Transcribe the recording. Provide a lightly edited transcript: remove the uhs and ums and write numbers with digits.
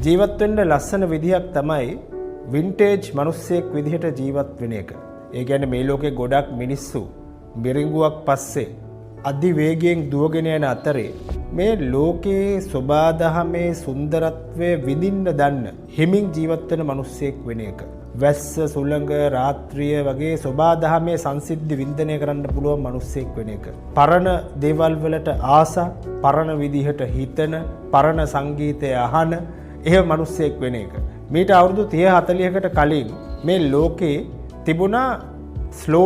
ජීවත් වෙන්න ලස්සන විදිහක් තමයි වින්ටේජ් මිනිස්සෙක් විදිහට ජීවත් වෙන එක. ඒ කියන්නේ මේ ලෝකේ ගොඩක් මිනිස්සු මිරිඟුවක් පස්සේ අධි වේගයෙන් දුවගෙන යන අතරේ මේ ලෝකයේ සබාදහමේ සුන්දරත්වය විඳින්න දන්න හිමින් ජීවත් වෙන මිනිස්සෙක් වෙන එක. වැස්ස සුළඟ රාත්‍රිය වගේ සබාදහමේ සංසිද්ධි වින්දනය කරන්න පුළුවන් මිනිස්සෙක් වෙන එක. පරණ දේවල් වලට ආස, පරණ විදිහට හිතන, පරණ සංගීතය අහන එහෙම මිනිස්සෙක් වෙන එක. මීට අවුරුදු 30 40කට කලින් මේ ලෝකේ තිබුණා ස්ලෝ